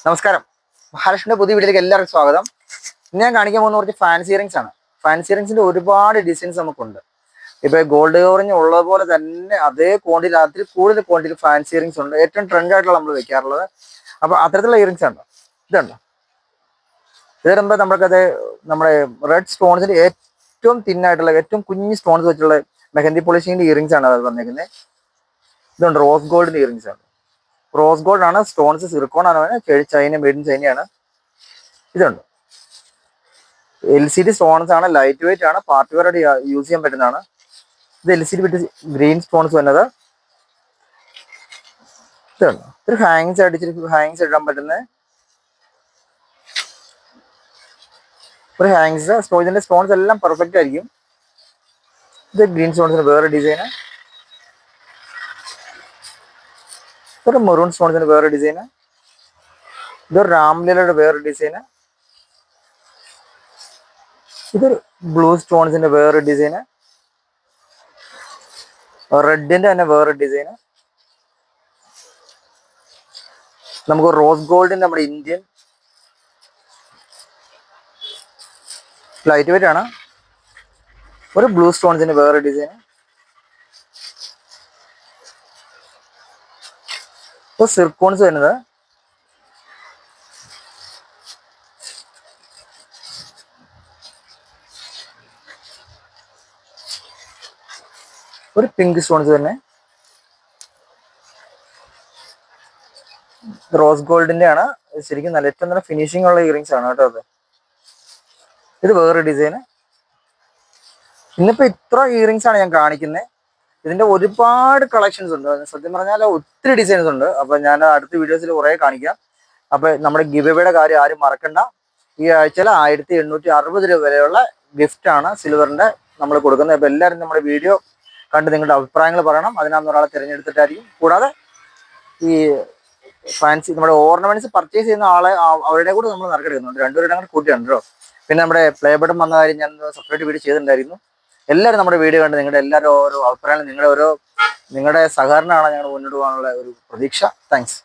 നമസ്കാരം. മഹാലക്ഷ്മിയുടെ പുതിയ വീഡിയോയിലേക്ക് എല്ലാവർക്കും സ്വാഗതം. ഇന്ന് ഞാൻ കാണിക്കാൻ പോകുന്ന കുറച്ച് ഫാൻസി ഇയറിങ്സ് ആണ്. ഫാൻസി ഇയറിങ്സിന്റെ ഒരുപാട് ഡിസൈൻസ് നമുക്കുണ്ട്. ഇപ്പൊ ഗോൾഡ് കവറിങ് ഉള്ളതുപോലെ തന്നെ അതേ ക്വാണ്ടിറ്റി, അതിൽ കൂടുതൽ ക്വാണ്ടിറ്റി ഫാൻസി ഇയറിങ്സ് ഉണ്ട്. ഏറ്റവും ട്രെൻഡ് ആയിട്ടുള്ള നമ്മൾ വെക്കാറുള്ളത്. അപ്പൊ അത്തരത്തിലുള്ള ഇയറിങ്സ് ഉണ്ടോ? ഇതുണ്ടോ? ഇത് വരുമ്പോൾ നമ്മൾക്കത് നമ്മുടെ റെഡ് സ്റ്റോൺസിന്റെ ഏറ്റവും തിന്നായിട്ടുള്ള ഏറ്റവും കുഞ്ഞു സ്റ്റോൺസ് വെച്ചുള്ള മെഹന്തി പോളിഷിന്റെ ഇയറിങ്സ് ആണ് അത് വന്നിരിക്കുന്നത്. ഇതുണ്ട്, റോസ് ഗോൾഡിന്റെ ഇയറിങ്സ് ആണ്. റോസ് ഗോൾഡ് ആണ്, സ്റ്റോൺസ് സിർക്കോൺ ആണ്, ചൈന, മെയ്ഡ് ഇൻ ചൈനയാണ്. ഇതുണ്ട്, LCD സ്റ്റോൺസ് ആണ്, ലൈറ്റ് വെയിറ്റ് ആണ്, പാർട്ടി വെയർ ആയിട്ട് യൂസ് ചെയ്യാൻ പറ്റുന്നതാണ്. ഇത് LCD വിത്ത് ഗ്രീൻ സ്റ്റോൺസ് വരുന്നത്. ഇതുണ്ട്, ഒരു ഹാങ്സ് ആയിട്ട് ഹാങ്സ് ഇടാൻ പറ്റുന്ന ഒരു ഹാങ്സ്. ഇതിന്റെ സ്റ്റോൺസ് എല്ലാം പെർഫെക്റ്റ് ആയിരിക്കും. ഇത് ഗ്രീൻ സ്റ്റോൺസിന് വേറെ ഡിസൈന്, ഇതൊരു മെറൂൺ സ്റ്റോൺസിന് വേറെ ഡിസൈന്, ഇതൊരു രാംലീലയുടെ വേറെ ഡിസൈന്, ഇതൊരു ബ്ലൂ സ്റ്റോൺസിന്റെ വേറെ ഡിസൈന്, റെഡിന്റെ തന്നെ വേറെ ഡിസൈന്, നമുക്ക് റോസ് ഗോൾഡിന്റെ നമ്മുടെ ഇന്ത്യൻ ലൈറ്റ് വെയിറ്റ് ആണ്, ഒരു ബ്ലൂ സ്റ്റോൺസിന്റെ വേറെ ഡിസൈന്, ഇപ്പോൾ സിർക്കോൺസ് വരുന്നത്, ഒരു പിങ്ക് സ്റ്റോൺസ് തന്നെ, റോസ് ഗോൾഡിന്റെ ആണ്. ശരിക്കും നല്ല ഏറ്റവും നല്ല ഫിനിഷിംഗ് ഉള്ള ഇയറിങ്സ് ആണ് കേട്ടോ അത്. ഇത് വേറെ ഡിസൈന്. ഇന്നിപ്പോ ഇത്ര ഇയറിങ്സ് ആണ് ഞാൻ കാണിക്കുന്നത്. ഇതിന്റെ ഒരുപാട് കളക്ഷൻസ് ഉണ്ട്. സത്യം പറഞ്ഞാൽ ഒത്തിരി ഡിസൈൻസ് ഉണ്ട്. അപ്പൊ ഞാൻ അടുത്ത വീഡിയോസിൽ കുറെ കാണിക്കാം. അപ്പൊ നമ്മുടെ ഗിവ് എവേയുടെ കാര്യം ആരും മറക്കണ്ട. ഈ ആഴ്ചയിൽ 1860 രൂപ വിലയുള്ള ഗിഫ്റ്റ് ആണ് സിൽവറിന്റെ നമ്മൾ കൊടുക്കുന്നത്. അപ്പൊ എല്ലാവരും നമ്മുടെ വീഡിയോ കണ്ട് നിങ്ങളുടെ അഭിപ്രായങ്ങൾ പറയണം. അതിനകത്ത് ഒരാളെ തിരഞ്ഞെടുത്തിട്ടായിരിക്കും. കൂടാതെ ഈ ഫാൻസി നമ്മുടെ ഓർണമെന്റ്സ് പർച്ചേസ് ചെയ്യുന്ന ആളെ അവരുടെ കൂടെ നമ്മൾ നറുക്കെടുക്കുന്നുണ്ട്. രണ്ടുപേരുടെ കൂടെ കൂട്ടിയാണ് കേട്ടോ. പിന്നെ നമ്മുടെ പ്ലേ ബട്ടൺ വന്ന കാര്യം ഞാൻ സെപ്പറേറ്റ് വീഡിയോ ചെയ്തിട്ടുണ്ടായിരുന്നു. എല്ലാവരും നമ്മുടെ വീഡിയോ കണ്ട് നിങ്ങളുടെ എല്ലാവരും ഓരോ അഭിപ്രായങ്ങളും നിങ്ങളുടെ സഹകരണമാണ് ഞങ്ങൾ മുന്നോട്ട് പോകാനുള്ള ഒരു പ്രതീക്ഷ. താങ്ക്സ്.